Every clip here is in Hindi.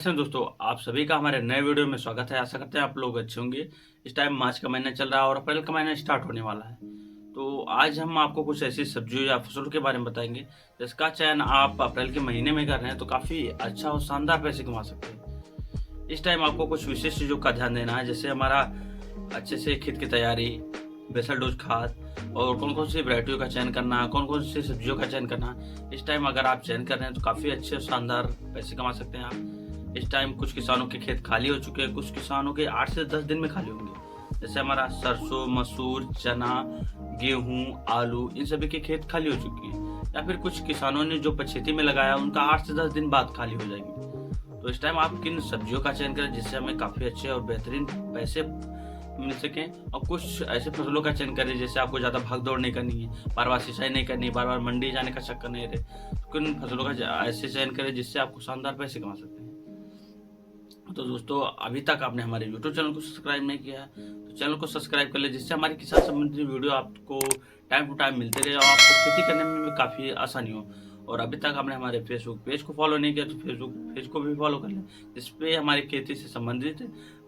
दोस्तों, आप सभी का हमारे नए वीडियो में स्वागत है। आशा करते हैं आप लोग अच्छे होंगे। इस टाइम मार्च का महीना चल रहा है और अप्रैल का महीना स्टार्ट होने वाला है। तो आज हम आपको कुछ ऐसी सब्जियों या फसलों के बारे में बताएंगे जिसका चयन आप अप्रैल के महीने में कर रहे हैं तो काफ़ी अच्छा और शानदार पैसे कमा सकते हैं। इस टाइम आपको कुछ विशेष चीज़ों का ध्यान देना है, जैसे हमारा अच्छे से खेत की तैयारी, बेसल डोज खाद और कौन कौन सी वैरायटियों का चयन करना, कौन कौन सी सब्जियों का चयन करना। इस टाइम अगर आप चयन कर रहे हैं तो काफ़ी अच्छे और शानदार पैसे कमा सकते हैं आप। इस टाइम कुछ किसानों के खेत खाली हो चुके हैं, कुछ किसानों के 8 से 10 दिन में खाली होंगे। जैसे हमारा सरसों, मसूर, चना, गेहूं, आलू, इन सभी के खेत खाली हो चुके हैं। या फिर कुछ किसानों ने जो पछेती में लगाया उनका 8 से 10 दिन बाद खाली हो जाएंगे। तो इस टाइम आप किन सब्जियों का चयन करें जिससे हमें काफी अच्छे और बेहतरीन पैसे मिल सके, और कुछ ऐसे फसलों का चयन करें जैसे आपको ज्यादा भाग दौड़ नहीं करनी है, बार बार सिंचाई नहीं करनी है, बार बार मंडी जाने का चक्कर नहीं रहे। तो किन फसलों का ऐसे चयन करें जिससे आपको शानदार पैसे कमा सकते हैं। तो दोस्तों, अभी तक आपने हमारे YouTube चैनल को सब्सक्राइब नहीं किया है तो चैनल को सब्सक्राइब कर ले, जिससे हमारी किसान संबंधित वीडियो आपको टाइम टू टाइम मिलते रहे और आपको खेती करने में भी काफ़ी आसानी हो। और अभी तक आपने हमारे फेसबुक पेज को फॉलो नहीं किया तो फेसबुक पेज को भी फॉलो कर लें, जिसपे हमारी खेती से संबंधित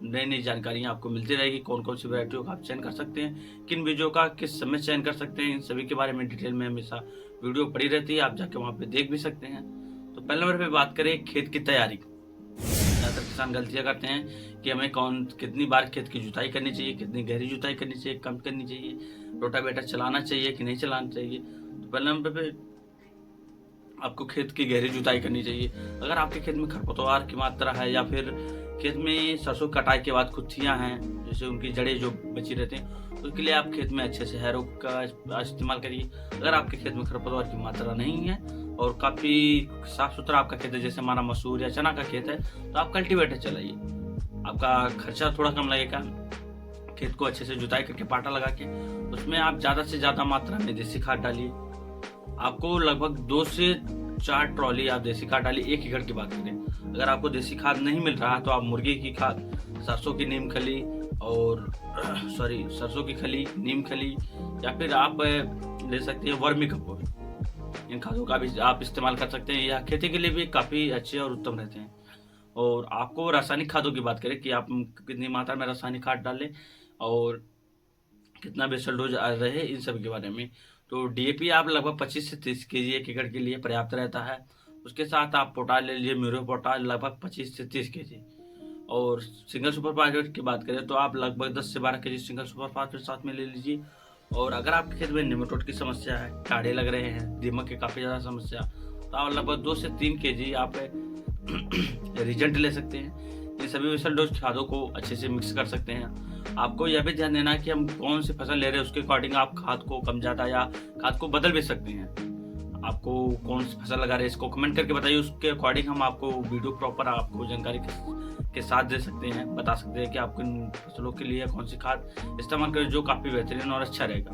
नई नई जानकारियाँ आपको मिलती रहेगी। कौन कौन सी वैरायटियों का आप चयन कर सकते हैं, किन बीजों का किस समय चयन कर सकते हैं, इन सभी के बारे में डिटेल में हमेशा वीडियो पड़ी रहती है, आप जाके वहाँ पे देख भी सकते हैं। तो पहले नंबर पे बात करें खेत की तैयारी। ज़्यादातर किसान गलतियां करते हैं कि हमें कितनी बार खेत की जुताई करनी चाहिए, कितनी गहरी जुताई करनी चाहिए, कम करनी चाहिए, रोटावेटर चलाना चाहिए कि नहीं चलाना चाहिए। तो पहले नंबर पे आपको खेत की गहरी जुताई करनी चाहिए। अगर आपके खेत में खरपतवार की मात्रा है या फिर खेत में सरसों कटाई के बाद खुथियां हैं, जैसे उनकी जड़ें जो बची रहती हैं, तो उसके लिए आप खेत में अच्छे से हैरो का इस्तेमाल करिए। अगर आपके खेत में खरपतवार की मात्रा नहीं है और काफ़ी साफ सुथरा आपका खेत है, जैसे हमारा मसूर या चना का खेत है, तो आप कल्टीवेटर चलाइए। आपका खर्चा थोड़ा कम लगेगा। खेत को अच्छे से जुताई करके पाटा लगा के उसमें आप ज़्यादा से ज़्यादा मात्रा में देसी खाद डालिए। आपको लगभग 2 से 4 ट्रॉली आप देसी खाद डालिए 1 एकड़ की बात करें। अगर आपको देसी खाद नहीं मिल रहा तो आप मुर्गी की खाद, सरसों की नीम खली और सरसों की खली, नीम खली, या फिर आप ले सकते हैं वर्मी कंपोस्ट। इन खादों का भी आप इस्तेमाल कर सकते हैं। यह खेती के लिए भी काफ़ी अच्छे और उत्तम रहते हैं। और आपको रासायनिक खादों की बात करें कि आप कितनी मात्रा में रासायनिक खाद डालें और कितना बेसल डोज रहे, इन सब के बारे में। तो डीएपी आप लगभग 25 से 30 केजी 1 एकड़ के लिए पर्याप्त रहता है। उसके साथ आप पोटाश ले लीजिए, म्यूरो पोटाश लगभग 25 से 30 केजी। और सिंगल सुपर फास्फेट की बात करें तो आप लगभग 10 से 12 केजी सिंगल सुपर फास्फेट साथ में ले लीजिए। और अगर आपके खेत में निमेटोड की समस्या है, काड़े लग रहे हैं, दीमक की काफ़ी ज़्यादा समस्या, तो आप लगभग 2 से 3 केजी आप रिजेंट ले सकते हैं। ये सभी बेसल डोज खादों को अच्छे से मिक्स कर सकते हैं। आपको यह भी ध्यान देना है कि हम कौन सी फसल ले रहे हैं उसके अकॉर्डिंग आप खाद को कम ज़्यादा या खाद को बदल भी सकते हैं। आपको कौन सी फसल लगा रहे हैं इसको कमेंट करके बताइए, उसके अकॉर्डिंग हम आपको वीडियो प्रॉपर आपको जानकारी के साथ दे सकते हैं, बता सकते हैं कि आप किन फसलों के लिए कौन सी खाद इस्तेमाल करें जो काफ़ी बेहतरीन और अच्छा रहेगा।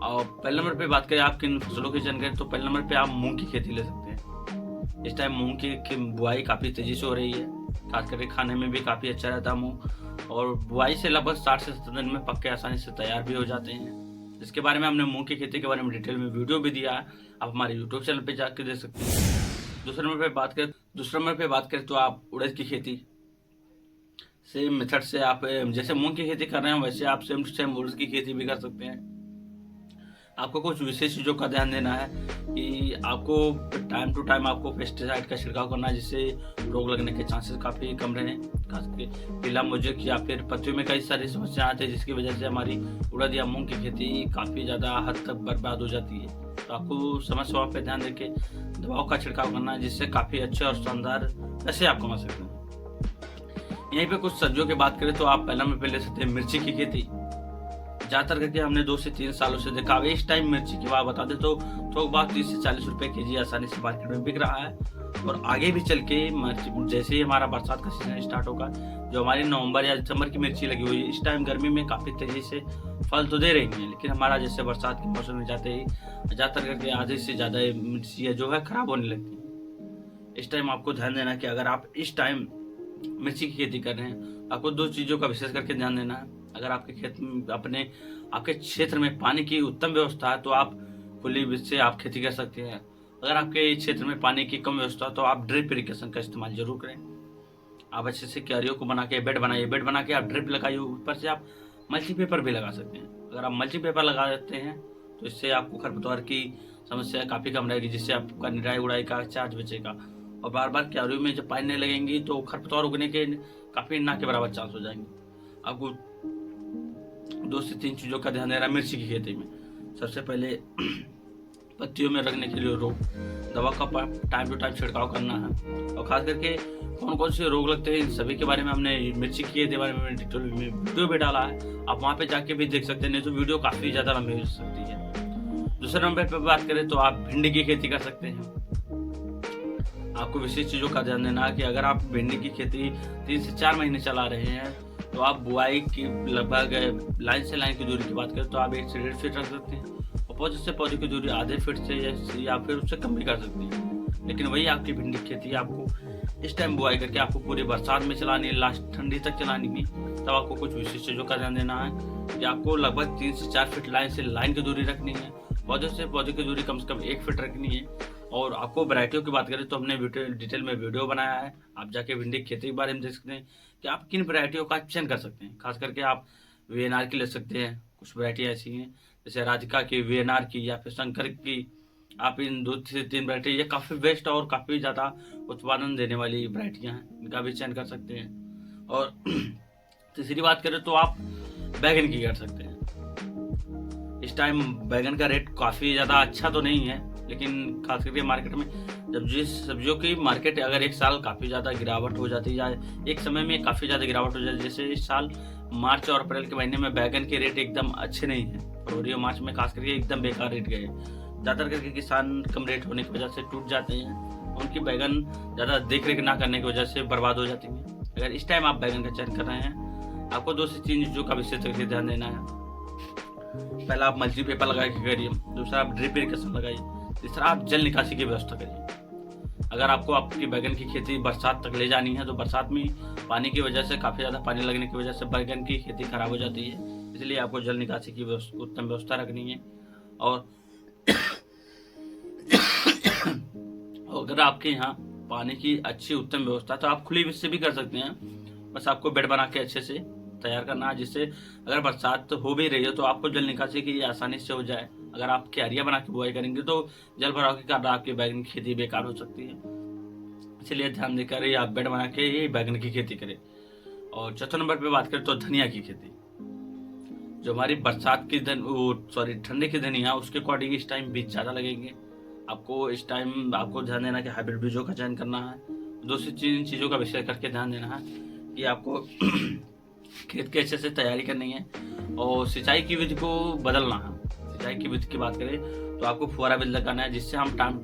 और पहले नंबर पे बात करें आप किन फसलों की जानकारी, तो पहले नंबर पे आप मूंग की खेती ले सकते हैं। इस टाइम मूंग की बुआई काफ़ी तेज़ी से हो रही है, खास करके खाने में भी काफ़ी अच्छा रहता है मूंग। और बुआई से लगभग 60 से 70 दिन में पक्के आसानी से तैयार भी हो जाते हैं, जिसके बारे में हमने मूंग की खेती के बारे में डिटेल में वीडियो भी दिया है, आप हमारे यूट्यूब चैनल पे जाकर देख सकते हैं। दूसरे नंबर पे बात करें तो आप उड़द की खेती, सेम मेथड से आप जैसे मूंग की खेती कर रहे हैं वैसे आप सेम टू सेम उड़द की खेती भी कर सकते हैं। आपको कुछ विशेष चीज़ों का ध्यान देना है कि आपको टाइम टू टाइम आपको पेस्टिसाइड का छिड़काव करना है, जिससे रोग लगने के चांसेस काफ़ी कम रहें। खास करके पीला मोजेक या फिर पत्तियों में कई सारी समस्याएं आती है, जिसकी वजह से हमारी उड़द या मूंग की खेती काफ़ी ज़्यादा हद तक बर्बाद हो जाती है। तो आपको समय समय पर ध्यान देके दवाओं का छिड़काव करना है, जिससे काफ़ी अच्छे और शानदार पैसे आप कमा सकते हैं। यहीं पर कुछ सब्जियों की बात करें तो आप पहला में ले सकते हैं मिर्ची की खेती। ज़्यादातर करके हमने 2 से 3 सालों से देखा। अब इस टाइम मिर्ची की बात बता दें तो थोक बात 30 से 40 रुपए केजी आसानी से मार्केट में बिक रहा है। और आगे भी चल के जैसे ही हमारा बरसात का सीजन स्टार्ट होगा, जो हमारी नवंबर या दिसंबर की मिर्ची लगी हुई है, इस टाइम गर्मी में काफ़ी तेज़ी से फल तो दे रही है, लेकिन हमारा जैसे बरसात के मौसम में जाते ही ज़्यादातर करके आधे से ज़्यादा मिर्ची जो है ख़राब होने लगती है। इस टाइम आपको ध्यान देना है कि अगर आप इस टाइम मिर्ची की खेती कर रहे हैं, आपको 2 चीज़ों का विशेष करके ध्यान देना है। अगर आपके खेत में आपके क्षेत्र में पानी की उत्तम व्यवस्था है तो आप खुली बीज से आप खेती कर सकते हैं। अगर आपके क्षेत्र में पानी की कम व्यवस्था तो आप ड्रिप इरिगेशन का इस्तेमाल जरूर करें। आप अच्छे से क्यारियों को बना के बेड बनाइए, बेड बना के आप ड्रिप लगाइए, ऊपर से आप मल्ची पेपर भी लगा सकते हैं। अगर आप मल्ची पेपर लगा देते हैं तो इससे आपको खरपतवार की समस्या काफ़ी कम रहेगी, जिससे आपका निराई उड़ाई का चार्ज बचेगा। और बार बार क्यारियों में जब पानी नहीं लगेंगी तो खरपतवार उगने के काफ़ी ना के बराबर चांस हो जाएंगे। आपको 2 से 3 चीज़ों का ध्यान देना मिर्ची की खेती में। सबसे पहले पत्तियों में लगने के लिए रोग, दवा का टाइम टू टाइम छिड़काव करना है। और खास करके कौन कौन से रोग लगते हैं इन सभी के बारे में हमने मिर्ची की खेती के बारे में डिटेल में वीडियो भी डाला है, आप वहाँ पे जाके भी देख सकते हैं, नहीं तो वीडियो काफ़ी ज़्यादा लंबी हो सकती है। दूसरे नंबर पर बात करें तो आप भिंडी की खेती कर सकते हैं। आपको विशेष चीज़ों का ध्यान देना है कि अगर आप भिंडी की खेती 3 से 4 महीने चला रहे हैं तो आप बुआई की लगभग लाइन से लाइन की दूरी की बात करें तो आप 1 से 1.5 फीट रख सकते हैं, और पौधे से पौधे की दूरी आधे फीट से या फिर उससे कम भी कर सकते हैं। लेकिन वही आपकी भिंडी की खेती आपको इस टाइम बुआई करके आपको पूरी बरसात में चलानी है, लास्ट ठंडी तक चलानी है, तब आपको कुछ विशेष चीज़ों का ध्यान देना है कि आपको लगभग 3 से 4 फीट लाइन से लाइन की दूरी रखनी है, पौधे से पौधे की दूरी कम से कम 1 फीट रखनी है। और आपको वैरायटियों की बात करें तो हमने डिटेल में वीडियो बनाया है, आप जाके भिंडी की खेती के बारे में देख सकते हैं कि आप किन वैरायटियों का चयन कर सकते हैं। खास करके आप VNR की ले सकते हैं, कुछ वैरायटी ऐसी हैं जैसे राधिका की, VNR की या फिर शंकर की। आप इन 2 से 3 वैरायटी, ये काफ़ी बेस्ट और काफ़ी ज़्यादा उत्पादन देने वाली वैरायटियाँ हैं, इनका भी चयन कर सकते हैं। और तीसरी बात करें तो आप बैगन की कर सकते हैं। इस टाइम बैगन का रेट काफ़ी ज़्यादा अच्छा तो नहीं है, लेकिन खास करके मार्केट में जब जिस सब्जियों की मार्केट अगर एक साल काफ़ी ज़्यादा गिरावट हो जाती है, एक समय में काफ़ी ज़्यादा गिरावट हो जाती है, जैसे इस साल मार्च और अप्रैल के महीने में बैगन के रेट एकदम अच्छे नहीं है, फरवरी और मार्च में खास करके एकदम बेकार रेट गए। ज़्यादातर करके किसान कम रेट होने की वजह से टूट जाते हैं, उनकी बैगन ज़्यादा देख रेख ना करने की वजह से बर्बाद हो जाती हैं। अगर इस टाइम आप बैगन का चयन कर रहे हैं, आपको 2 से 3 चीज़ों का विशेष करके ध्यान देना है। पहला आप मल्ची पेपर लगा के करिए, दूसरा आप ड्रिप इरिगेशन लगाइए, तीसरा आप जल निकासी की व्यवस्था करिए। अगर आपको आपकी बैगन की खेती बरसात तक ले जानी है तो बरसात में पानी की वजह से काफ़ी ज़्यादा पानी लगने की वजह से बैगन की खेती खराब हो जाती है, इसलिए आपको जल निकासी की उत्तम व्यवस्था रखनी है। और अगर आपके यहाँ पानी की अच्छी उत्तम व्यवस्था तो आप खुली से भी कर सकते हैं, बस आपको बेड बना के अच्छे से तैयार करना है, जिससे अगर बरसात हो भी रही हो तो आपको जल निकासी की आसानी से हो जाए। अगर आप क्यारियाँ बना के बुआई करेंगे तो जल भराव के कारण आपकी बैगन की खेती बेकार हो सकती है, इसलिए ध्यान देकर ही आप बेड बना के ही बैगन की खेती करें। और चौथे नंबर पे बात करें तो धनिया की खेती, जो हमारी बरसात की ठंडी की धनिया उसके अकॉर्डिंग इस टाइम बीज ज़्यादा लगेंगे। आपको इस टाइम आपको ध्यान देना कि हाइब्रिड बीजों का चयन करना है। 2 से 3 चीज़ों का विषय करके ध्यान देना है कि आपको खेत के अच्छे से तैयारी करनी है और सिंचाई की विधि को बदलना है। सिंचाई की विधि की बात करें तो आपको फुहारा विधि लगाना है, जिससे हम टाइम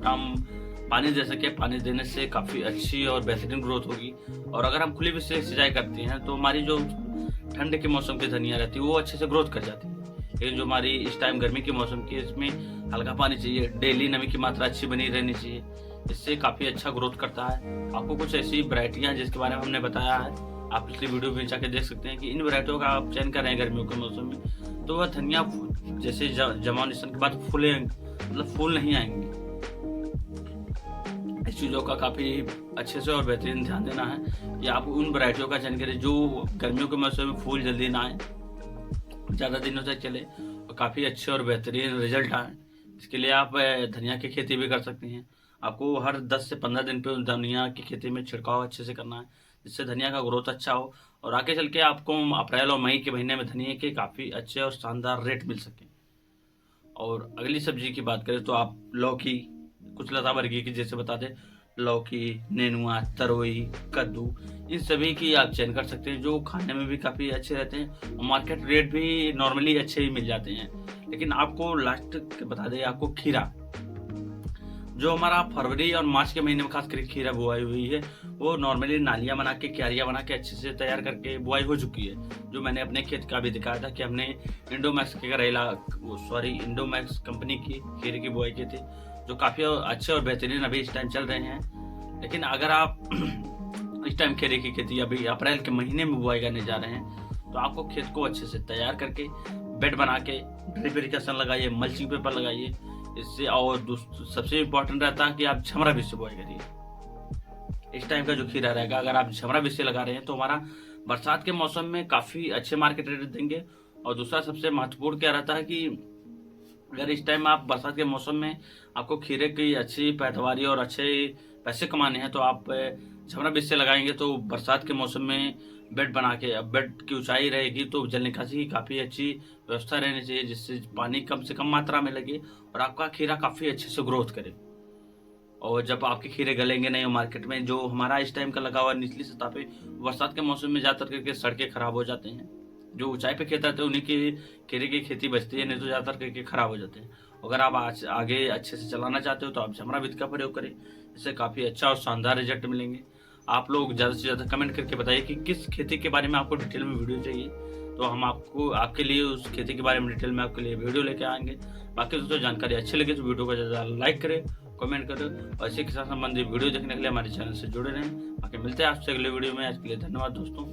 पानी दे सके। पानी देने से काफ़ी अच्छी और बेहतरीन ग्रोथ होगी। और अगर हम खुली विधि से सिंचाई करते हैं तो हमारी जो ठंड के मौसम की धनिया रहती है वो अच्छे से ग्रोथ कर जाती है। लेकिन जो हमारी इस टाइम गर्मी के मौसम की, इसमें हल्का पानी चाहिए, डेली नमी की मात्रा अच्छी बनी रहनी चाहिए, इससे काफ़ी अच्छा ग्रोथ करता है। आपको कुछ ऐसी वैरायटियाँ जिसके बारे में हमने बताया है, आप पिछली वीडियो में जाके देख सकते हैं कि इन वैरायटियों का आप चयन कर रहे हैं गर्मियों के मौसम में, तो वह धनिया जैसे जमानिशन के बाद फूले मतलब फूल नहीं आएंगे। इस चीज़ों का काफ़ी अच्छे से और बेहतरीन ध्यान देना है कि आप उन वैरायटियों का चयन करें जो गर्मियों के मौसम में फूल जल्दी ना आए, ज़्यादा दिनों तक चले और काफ़ी अच्छे और बेहतरीन रिजल्ट आए। इसके लिए आप धनिया की खेती भी कर सकते हैं। आपको हर 10 से 15 दिन पे धनिया की खेती में छिड़काव अच्छे से करना है, जिससे धनिया का ग्रोथ अच्छा हो और आगे चल के आपको अप्रैल और मई के महीने में धनिया के काफ़ी अच्छे और शानदार रेट मिल सकें। और अगली सब्जी की बात करें तो आप लौकी, कुछ लता वर्गीय की जैसे बता दें, लौकी, नेनुआ, तरोई, कद्दू, इन सभी की आप चयन कर सकते हैं, जो खाने में भी काफ़ी अच्छे रहते हैं और मार्केट रेट भी नॉर्मली अच्छे ही मिल जाते हैं। लेकिन आपको लास्ट बता दें, आपको खीरा, जो हमारा फरवरी और मार्च के महीने में खास करके खीरा बुआई हुई है, वो नॉर्मली नालियाँ बना के, क्यारियाँ बना के अच्छे से तैयार करके बुआई हो चुकी है। जो मैंने अपने खेत का भी दिखाया था कि हमने इंडोमैक्स कंपनी की खीरे की बुआई की थी, जो काफ़ी अच्छे और बेहतरीन अभी इस टाइम चल रहे हैं। लेकिन अगर आप इस टाइम खीरे की खेती अभी अप्रैल के महीने में बुआई करने जा रहे हैं तो आपको खेत को अच्छे से तैयार करके बेड बना के ड्रिप इरिगेशन लगाइए, मल्चिंग पेपर लगाइए, इससे और सबसे इम्पोर्टेंट रहता है कि आप झमरा बीज से बुआई करिए। इस टाइम का जो खीरा रहेगा, अगर आप झमरा बीज से लगा रहे हैं तो हमारा बरसात के मौसम में काफ़ी अच्छे मार्केट रेट देंगे। और दूसरा सबसे महत्वपूर्ण क्या रहता है कि अगर इस टाइम आप बरसात के मौसम में आपको खीरे की अच्छी पैदावारी और अच्छे पैसे कमाने हैं तो आप झमरा बीज से लगाएंगे तो बरसात के मौसम में बेड बना के, अब बेड की ऊंचाई रहेगी तो जल निकासी की काफ़ी अच्छी व्यवस्था रहनी चाहिए, जिससे पानी कम से कम मात्रा में लगे और आपका खीरा काफ़ी अच्छे से ग्रोथ करे। और जब आपके खीरे गलेंगे नहीं मार्केट में, जो हमारा इस टाइम का लगा हुआ निचली सतह पे, बरसात के मौसम में ज़्यादातर करके सड़कें खराब हो जाते हैं। जो ऊंचाई पे खेत रहते हैं उन्हीं की खीरे की खेती बचती है, नहीं तो ज़्यादातर करके खराब हो जाते हैं। अगर आप आज आगे अच्छे से चलाना चाहते हो तो आप झमरा विधि का प्रयोग करें, इससे काफ़ी अच्छा और शानदार रिजल्ट मिलेंगे। आप लोग ज़्यादा से ज़्यादा कमेंट करके बताइए कि किस खेती के बारे में आपको डिटेल में वीडियो चाहिए, तो हम आपके लिए उस खेती के बारे में डिटेल में आपके लिए वीडियो लेके आएंगे। बाकी दोस्तों जानकारी अच्छी लगे तो वीडियो को ज़्यादा लाइक करें, कमेंट करें और इसी के साथ संबंधित वीडियो देखने के लिए हमारे चैनल से जुड़े रहें। बाकी मिलते हैं आपसे अगले वीडियो में। आज के लिए धन्यवाद दोस्तों।